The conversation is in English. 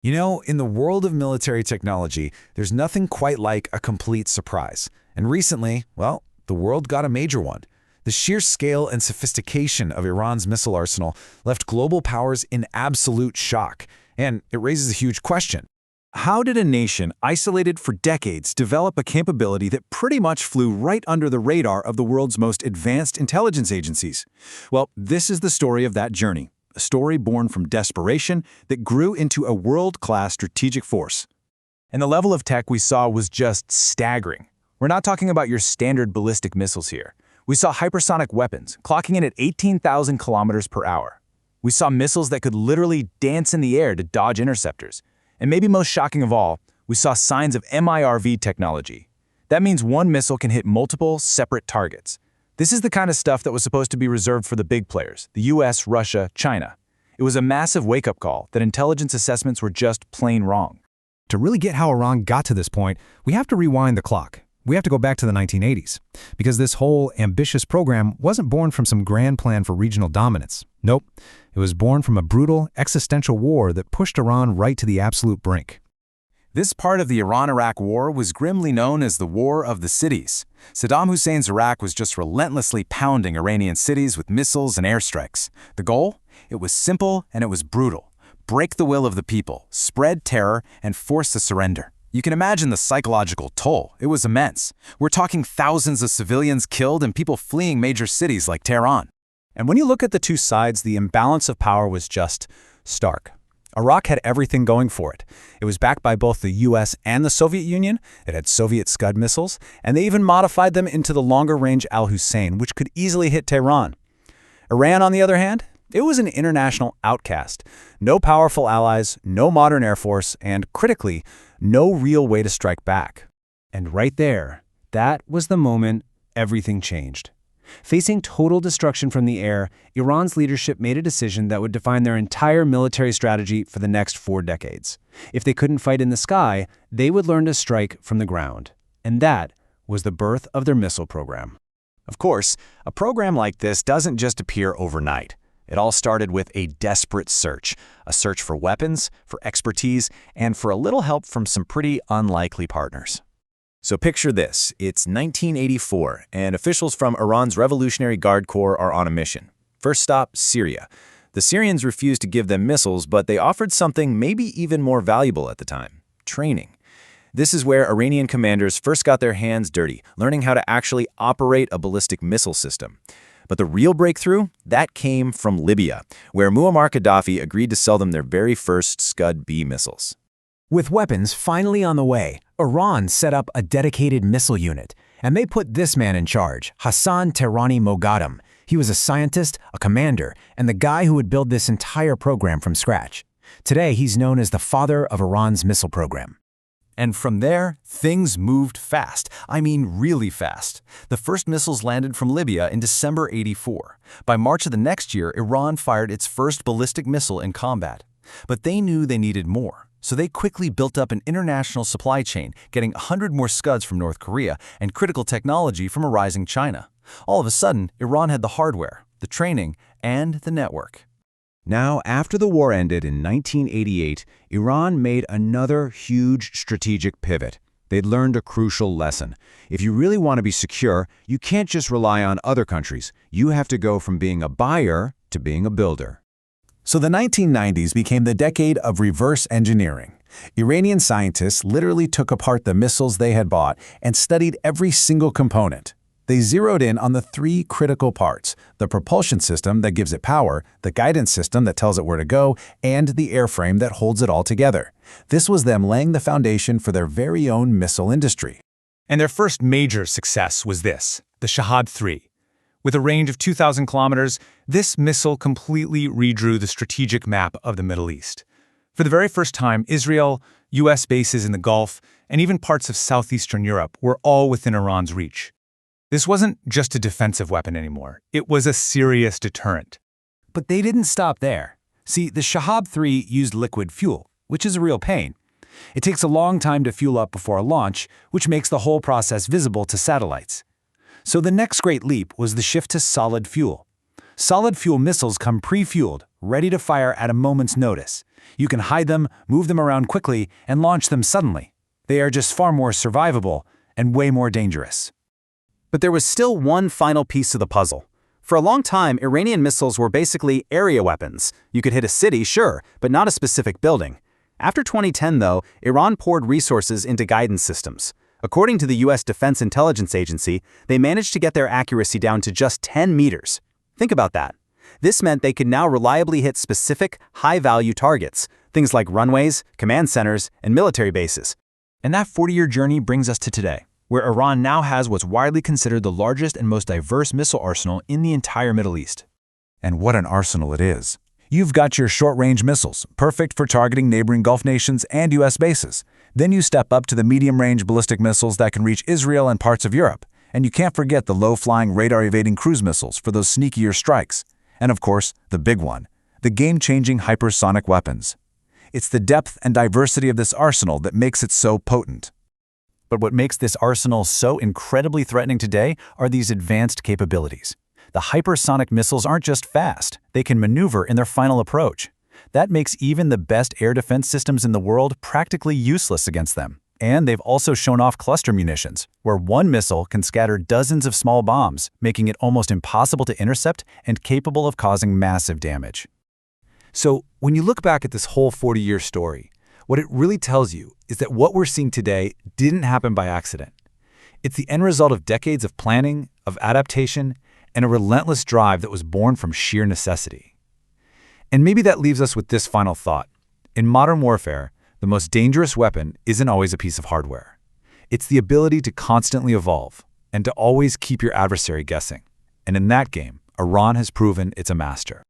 You know, in the world of military technology, there's nothing quite like a complete surprise. And recently, well, the world got a major one. The sheer scale and sophistication of Iran's missile arsenal left global powers in absolute shock. And it raises a huge question. How did a nation isolated for decades develop a capability that pretty much flew right under the radar of the world's most advanced intelligence agencies? Well, this is the story of that journey, a story born from desperation that grew into a world-class strategic force. And the level of tech we saw was just staggering. We're not talking about your standard ballistic missiles here. We saw hypersonic weapons clocking in at 18,000 kilometers per hour. We saw missiles that could literally dance in the air to dodge interceptors. And maybe most shocking of all, we saw signs of MIRV technology. That means one missile can hit multiple, separate targets. This is the kind of stuff that was supposed to be reserved for the big players, the US, Russia, China. It was a massive wake-up call that intelligence assessments were just plain wrong. To really get how Iran got to this point, we have to rewind the clock. We have to go back to the 1980s, because this whole ambitious program wasn't born from some grand plan for regional dominance. Nope, it was born from a brutal, existential war that pushed Iran right to the absolute brink. This part of the Iran-Iraq War was grimly known as the War of the Cities. Saddam Hussein's Iraq was just relentlessly pounding Iranian cities with missiles and airstrikes. The goal? It was simple and it was brutal. Break the will of the people, spread terror, and force a surrender. You can imagine the psychological toll. It was immense. We're talking thousands of civilians killed and people fleeing major cities like Tehran. And when you look at the two sides, the imbalance of power was just stark. Iraq had everything going for it. It was backed by both the US and the Soviet Union. It had Soviet Scud missiles, and they even modified them into the longer-range Al-Hussein, which could easily hit Tehran. Iran, on the other hand, it was an international outcast. No powerful allies, no modern air force, and, critically, no real way to strike back. And right there, that was the moment everything changed. Facing total destruction from the air, Iran's leadership made a decision that would define their entire military strategy for the next 4 decades. If they couldn't fight in the sky, they would learn to strike from the ground. And that was the birth of their missile program. Of course, a program like this doesn't just appear overnight. It all started with a desperate search, a search for weapons, for expertise, and for a little help from some pretty unlikely partners. So picture this, it's 1984, and officials from Iran's Revolutionary Guard Corps are on a mission. First stop, Syria. The Syrians refused to give them missiles, but they offered something maybe even more valuable at the time, training. This is where Iranian commanders first got their hands dirty, learning how to actually operate a ballistic missile system. But the real breakthrough, that came from Libya, where Muammar Gaddafi agreed to sell them their very first Scud B missiles. With weapons finally on the way, Iran set up a dedicated missile unit, and they put this man in charge, Hassan Tehrani Moghaddam. He was a scientist, a commander, and the guy who would build this entire program from scratch. Today, he's known as the father of Iran's missile program. And from there, things moved fast. I mean really fast. The first missiles landed from Libya in December '84. By March of the next year, Iran fired its first ballistic missile in combat. But they knew they needed more. So they quickly built up an international supply chain, getting 100 more Scuds from North Korea and critical technology from a rising China. All of a sudden, Iran had the hardware, the training, and the network. Now, after the war ended in 1988, Iran made another huge strategic pivot. They'd learned a crucial lesson. If you really want to be secure, you can't just rely on other countries. You have to go from being a buyer to being a builder. So the 1990s became the decade of reverse engineering. Iranian scientists literally took apart the missiles they had bought and studied every single component. They zeroed in on the 3 critical parts: the propulsion system that gives it power, the guidance system that tells it where to go, and the airframe that holds it all together. This was them laying the foundation for their very own missile industry. And their first major success was this, the Shahad 3. With a range of 2,000 kilometers, this missile completely redrew the strategic map of the Middle East. For the very first time, Israel, US bases in the Gulf, and even parts of southeastern Europe were all within Iran's reach. This wasn't just a defensive weapon anymore. It was a serious deterrent. But they didn't stop there. See, the Shahab 3 used liquid fuel, which is a real pain. It takes a long time to fuel up before a launch, which makes the whole process visible to satellites. So the next great leap was the shift to solid fuel. Solid fuel missiles come pre-fueled, ready to fire at a moment's notice. You can hide them, move them around quickly, and launch them suddenly. They are just far more survivable and way more dangerous. But there was still one final piece of the puzzle. For a long time, Iranian missiles were basically area weapons. You could hit a city, sure, but not a specific building. After 2010, though, Iran poured resources into guidance systems. According to the U.S. Defense Intelligence Agency, they managed to get their accuracy down to just 10 meters. Think about that. This meant they could now reliably hit specific, high-value targets, things like runways, command centers, and military bases. And that 40-year journey brings us to today, where Iran now has what's widely considered the largest and most diverse missile arsenal in the entire Middle East. And what an arsenal it is. You've got your short-range missiles, perfect for targeting neighboring Gulf nations and U.S. bases. Then you step up to the medium-range ballistic missiles that can reach Israel and parts of Europe. And you can't forget the low-flying radar-evading cruise missiles for those sneakier strikes. And of course, the big one, the game-changing hypersonic weapons. It's the depth and diversity of this arsenal that makes it so potent. But what makes this arsenal so incredibly threatening today are these advanced capabilities. The hypersonic missiles aren't just fast, they can maneuver in their final approach. That makes even the best air defense systems in the world practically useless against them. And they've also shown off cluster munitions, where one missile can scatter dozens of small bombs, making it almost impossible to intercept and capable of causing massive damage. So, when you look back at this whole 40-year story, what it really tells you is that what we're seeing today didn't happen by accident. It's the end result of decades of planning, of adaptation, and a relentless drive that was born from sheer necessity. And maybe that leaves us with this final thought. In modern warfare, the most dangerous weapon isn't always a piece of hardware. It's the ability to constantly evolve and to always keep your adversary guessing. And in that game, Iran has proven it's a master.